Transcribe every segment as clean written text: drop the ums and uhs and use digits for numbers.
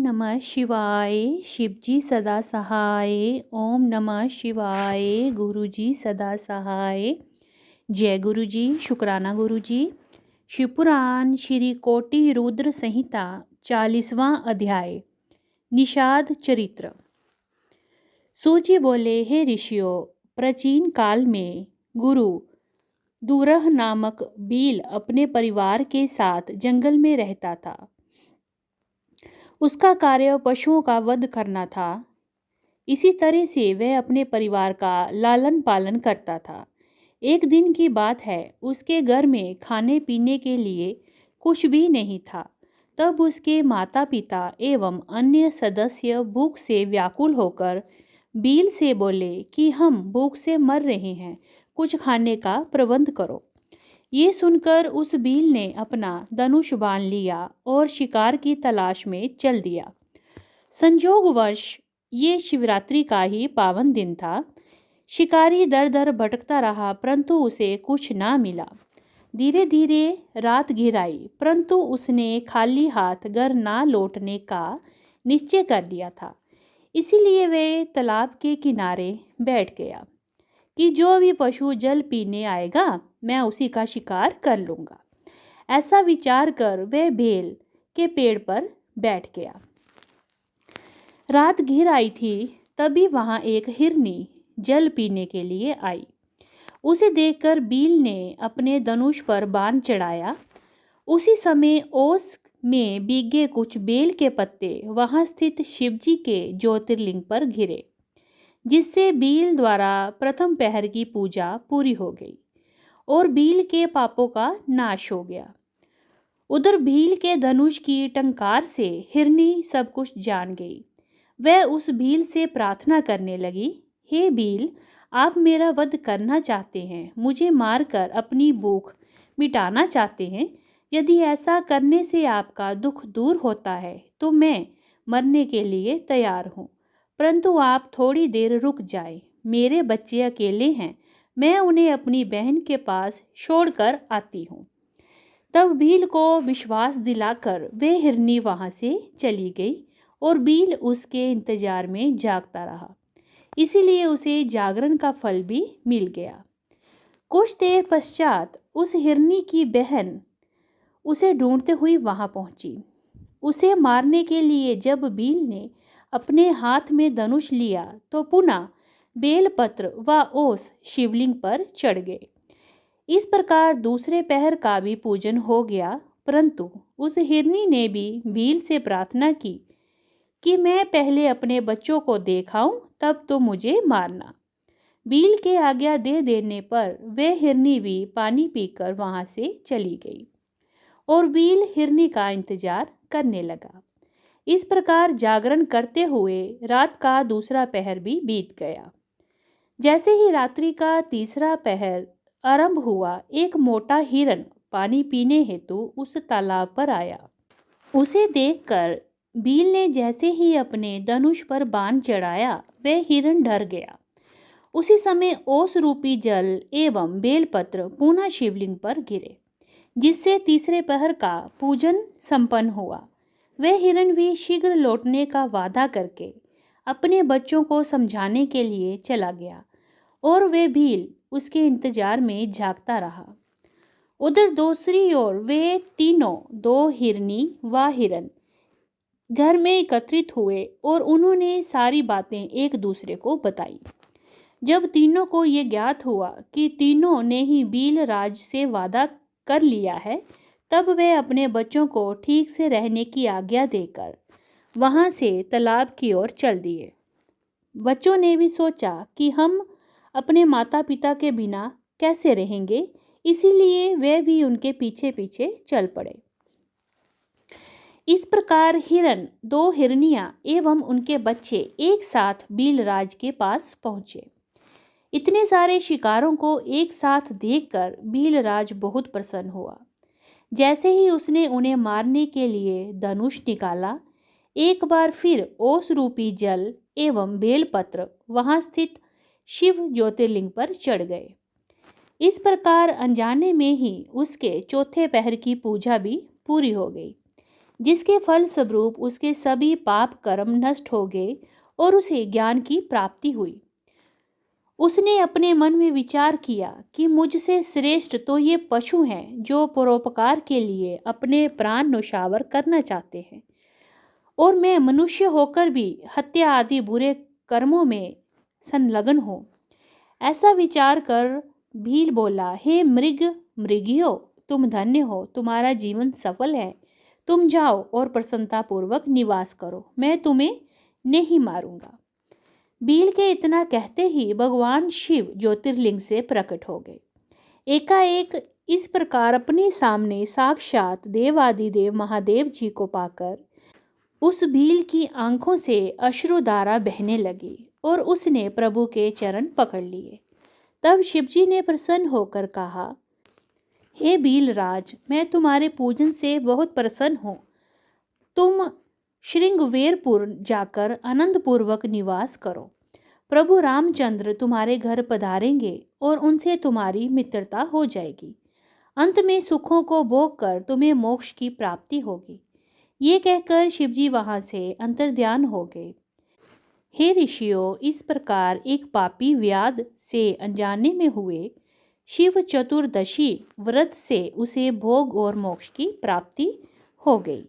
नमः शिवाय। शिवजी सदा सहाय। ओम नमः शिवाय। गुरुजी सदा सहाय। जय गुरुजी। शुक्राना गुरुजी। शिवपुराण श्री कोटि रुद्र संहिता 40वां अध्याय। निषाद चरित्र। सूजी बोले, हे ऋषियों, प्राचीन काल में गुरु दूरह नामक बील अपने परिवार के साथ जंगल में रहता था। उसका कार्य पशुओं का वध करना था। इसी तरह से वह अपने परिवार का लालन पालन करता था। एक दिन की बात है, उसके घर में खाने पीने के लिए कुछ भी नहीं था। तब उसके माता पिता एवं अन्य सदस्य भूख से व्याकुल होकर बील से बोले कि हम भूख से मर रहे हैं, कुछ खाने का प्रबंध करो। ये सुनकर उस बील ने अपना धनुष बांध लिया और शिकार की तलाश में चल दिया। संजोगवश ये शिवरात्रि का ही पावन दिन था। शिकारी दर दर भटकता रहा, परंतु उसे कुछ ना मिला। धीरे धीरे रात घिर आई, परंतु उसने खाली हाथ घर ना लौटने का निश्चय कर लिया था। इसीलिए वह तालाब के किनारे बैठ गया कि जो भी पशु जल पीने आएगा मैं उसी का शिकार कर लूँगा। ऐसा विचार कर वह बेल के पेड़ पर बैठ गया। रात घिर आई थी, तभी वहाँ एक हिरनी जल पीने के लिए आई। उसे देखकर बील ने अपने धनुष पर बाण चढ़ाया। उसी समय ओस में भीगे कुछ बेल के पत्ते वहाँ स्थित शिवजी के ज्योतिर्लिंग पर गिरे, जिससे बील द्वारा प्रथम पहर की पूजा पूरी हो गई और भील के पापों का नाश हो गया। उधर भील के धनुष की टंकार से हिरनी सब कुछ जान गई। वह उस भील से प्रार्थना करने लगी, हे भील, आप मेरा वध करना चाहते हैं, मुझे मारकर अपनी भूख मिटाना चाहते हैं। यदि ऐसा करने से आपका दुख दूर होता है तो मैं मरने के लिए तैयार हूँ, परंतु आप थोड़ी देर रुक जाए। मेरे बच्चे अकेले हैं, मैं उन्हें अपनी बहन के पास छोड़कर आती हूँ। तब भील को विश्वास दिलाकर वह हिरनी वहाँ से चली गई और भील उसके इंतजार में जागता रहा। इसीलिए उसे जागरण का फल भी मिल गया। कुछ देर पश्चात उस हिरनी की बहन उसे ढूंढते हुई वहाँ पहुँची। उसे मारने के लिए जब भील ने अपने हाथ में धनुष लिया तो पुनः बेलपत्र व ओस शिवलिंग पर चढ़ गए। इस प्रकार दूसरे पहर का भी पूजन हो गया, परंतु उस हिरनी ने भी भील से प्रार्थना की कि मैं पहले अपने बच्चों को देखाऊं, तब तो मुझे मारना। भील के आज्ञा दे देने पर वह हिरनी भी पानी पीकर वहां से चली गई और भील हिरनी का इंतजार करने लगा। इस प्रकार जागरण करते हुए रात का दूसरा पहर भी बीत गया। जैसे ही रात्रि का तीसरा पहर आरंभ हुआ, एक मोटा हिरन पानी पीने हेतु उस तालाब पर आया। उसे देखकर भील ने जैसे ही अपने धनुष पर बाण चढ़ाया, वह हिरन डर गया। उसी समय ओस रूपी जल एवं बेलपत्र पुनः शिवलिंग पर गिरे, जिससे तीसरे पहर का पूजन संपन्न हुआ। वह हिरन भी शीघ्र लौटने का वादा करके अपने बच्चों को समझाने के लिए चला गया और वह भील उसके इंतजार में जागता रहा। उधर दूसरी ओर वे तीनों, दो हिरनी व हिरन, घर में एकत्रित हुए और उन्होंने सारी बातें एक दूसरे को बताई। जब तीनों को ये ज्ञात हुआ कि तीनों ने ही भील राज से वादा कर लिया है, तब वे अपने बच्चों को ठीक से रहने की आज्ञा देकर वहाँ से तालाब की ओर चल दिए। बच्चों ने भी सोचा कि हम अपने माता पिता के बिना कैसे रहेंगे, इसीलिए वे भी उनके पीछे पीछे चल पड़े। इस प्रकार हिरन, दो हिरनियां एवं उनके बच्चे एक साथ भीलराज के पास पहुँचे। इतने सारे शिकारों को एक साथ देखकर भीलराज बहुत प्रसन्न हुआ। जैसे ही उसने उन्हें मारने के लिए धनुष निकाला, एक बार फिर ओस रूपी जल एवं बेलपत्र वहां स्थित शिव ज्योतिर्लिंग पर चढ़ गए। इस प्रकार अनजाने में ही उसके चौथे पहर की पूजा भी पूरी हो गई। जिसके फल स्वरूप उसके सभी पाप कर्म नष्ट हो गए और उसे ज्ञान की प्राप्ति हुई। उसने अपने मन में विचार किया कि मुझसे श्रेष्ठ तो ये पशु हैं जो परोपकार के लिए अपने प्राण न्यौछावर करना चाहते हैं, और मैं मनुष्य होकर भी हत्या आदि बुरे कर्मों में संलग्न हूँ। ऐसा विचार कर भील बोला, हे मृगियो, तुम धन्य हो, तुम्हारा जीवन सफल है। तुम जाओ और प्रसन्नतापूर्वक निवास करो, मैं तुम्हें नहीं मारूंगा। भील के इतना कहते ही भगवान शिव ज्योतिर्लिंग से प्रकट हो गए। एकाएक इस प्रकार अपने सामने साक्षात देवादिदेव महादेव जी को पाकर उस भील की आंखों से अश्रुधारा बहने लगी और उसने प्रभु के चरण पकड़ लिए। तब शिवजी ने प्रसन्न होकर कहा, हे भीलराज, मैं तुम्हारे पूजन से बहुत प्रसन्न हूँ। तुम श्रृंगवेरपुर जाकर आनंदपूर्वक निवास करो। प्रभु रामचंद्र तुम्हारे घर पधारेंगे और उनसे तुम्हारी मित्रता हो जाएगी। अंत में सुखों को भोग कर तुम्हें मोक्ष की प्राप्ति होगी। ये कहकर शिवजी वहां से अंतर्ध्यान हो गए। हे ऋषियों, इस प्रकार एक पापी व्याध से अनजाने में हुए शिव चतुर्दशी व्रत से उसे भोग और मोक्ष की प्राप्ति हो गई।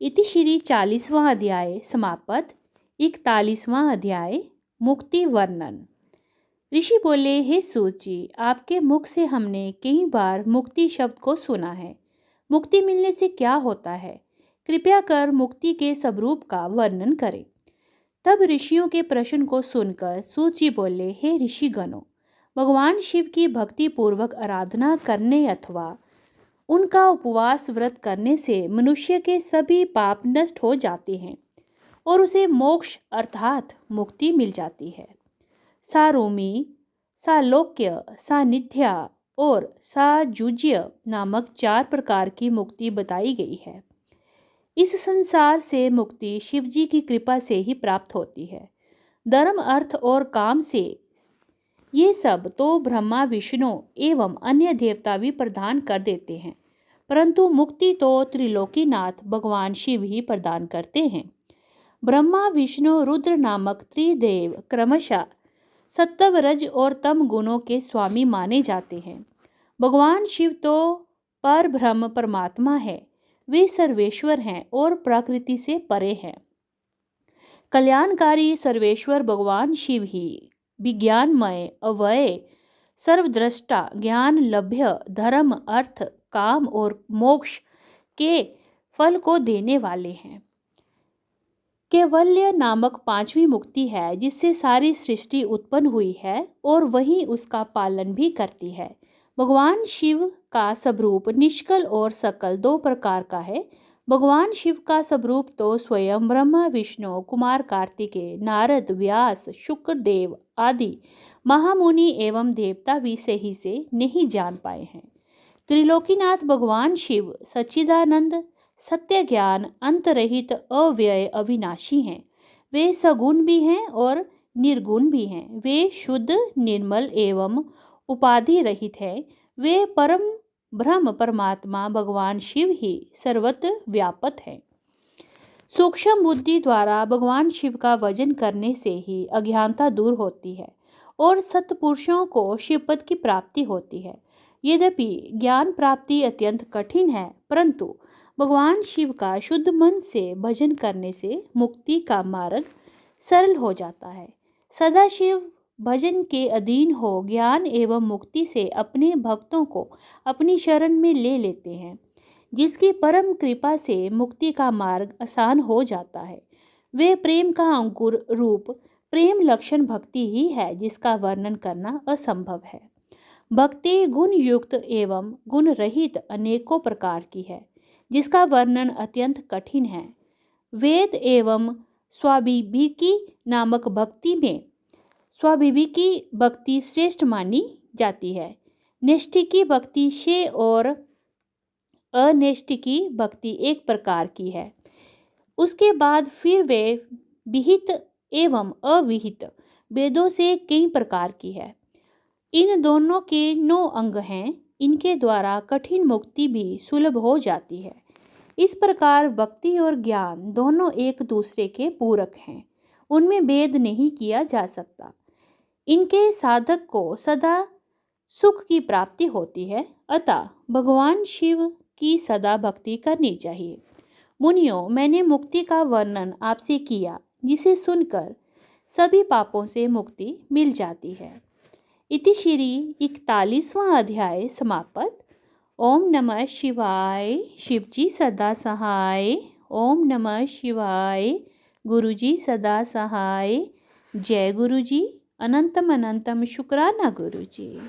इति श्री 40वां अध्याय समाप्त। 41वां अध्याय मुक्ति वर्णन। ऋषि बोले, हे सूत जी, आपके मुख से हमने कई बार मुक्ति शब्द को सुना है। मुक्ति मिलने से क्या होता है? कृपया कर मुक्ति के स्वरूप का वर्णन करें। तब ऋषियों के प्रश्न को सुनकर सूत जी बोले, हे ऋषिगणों, भगवान शिव की भक्ति पूर्वक आराधना करने अथवा उनका उपवास व्रत करने से मनुष्य के सभी पाप नष्ट हो जाते हैं और उसे मोक्ष अर्थात मुक्ति मिल जाती है। सारोमी, सालोक्य, सानिध्या और साजुज्य नामक 4 प्रकार की मुक्ति बताई गई है। इस संसार से मुक्ति शिवजी की कृपा से ही प्राप्त होती है। धर्म, अर्थ और काम से ये सब तो ब्रह्मा, विष्णु एवं अन्य देवता भी प्रदान कर देते हैं, परंतु मुक्ति तो त्रिलोकीनाथ भगवान शिव ही प्रदान करते हैं। ब्रह्मा, विष्णु, रुद्र नामक त्रिदेव क्रमशः सत्व, रज और तम गुणों के स्वामी माने जाते हैं। भगवान शिव तो पर ब्रह्म परमात्मा है, वे सर्वेश्वर हैं और प्रकृति से परे हैं। कल्याणकारी सर्वेश्वर भगवान शिव ही विज्ञानमय, अव्यय, सर्वद्रष्टा, ज्ञान लभ्य, धर्म, अर्थ, काम और मोक्ष के फल को देने वाले हैं। कैवल्य नामक 5वीं मुक्ति है जिससे सारी सृष्टि उत्पन्न हुई है और वही उसका पालन भी करती है। भगवान शिव का स्वरूप निष्कल और सकल 2 प्रकार का है। भगवान शिव का स्वरूप तो स्वयं ब्रह्मा, विष्णु, कुमार कार्तिकेय, नारद, व्यास, शुक्रदेव आदि महामुनि एवं देवता भी सही से नहीं जान पाए हैं। त्रिलोकीनाथ भगवान शिव सच्चिदानंद, सत्य ज्ञान, अंतरहित, अव्यय, अविनाशी हैं। वे सगुण भी हैं और निर्गुण भी हैं। वे शुद्ध, निर्मल एवं उपाधि रहित हैं। वे परम ब्रह्म परमात्मा भगवान शिव ही सर्वत्र व्यापक हैं। सूक्ष्म बुद्धि द्वारा भगवान शिव का भजन करने से ही अज्ञानता दूर होती है और सत्पुरुषों को शिवपद की प्राप्ति होती है। यद्यपि ज्ञान प्राप्ति अत्यंत कठिन है, परंतु भगवान शिव का शुद्ध मन से भजन करने से मुक्ति का मार्ग सरल हो जाता है। सदाशिव भजन के अधीन हो ज्ञान एवं मुक्ति से अपने भक्तों को अपनी शरण में ले लेते हैं, जिसकी परम कृपा से मुक्ति का मार्ग आसान हो जाता है। वे प्रेम का अंकुर रूप प्रेम लक्षण भक्ति ही है जिसका वर्णन करना असंभव है। भक्ति गुण युक्त एवं गुण रहित अनेकों प्रकार की है जिसका वर्णन अत्यंत कठिन है। वेद एवं स्वाभिभिकी नामक भक्ति में स्वाभिभिकी भक्ति श्रेष्ठ मानी जाती है। नैष्ठिकी भक्ति 6 और अनैष्ठिकी भक्ति 1 प्रकार की है। उसके बाद फिर वे विहित एवं अविहित वेदों से कई प्रकार की है। इन दोनों के 9 अंग हैं। इनके द्वारा कठिन मुक्ति भी सुलभ हो जाती है। इस प्रकार भक्ति और ज्ञान दोनों एक दूसरे के पूरक हैं, उनमें भेद नहीं किया जा सकता। इनके साधक को सदा सुख की प्राप्ति होती है, अतः भगवान शिव की सदा भक्ति करनी चाहिए। मुनियों, मैंने मुक्ति का वर्णन आपसे किया, जिसे सुनकर सभी पापों से मुक्ति मिल जाती है। इति श्री 41वां अध्याय समाप्त। ओम नमः शिवाय। शिवजी सदा सहाय। ओम नमः शिवाय। गुरुजी सदा सहाय। जय गुरुजी। अनंतम अनंतम शुक्राना गुरुजी।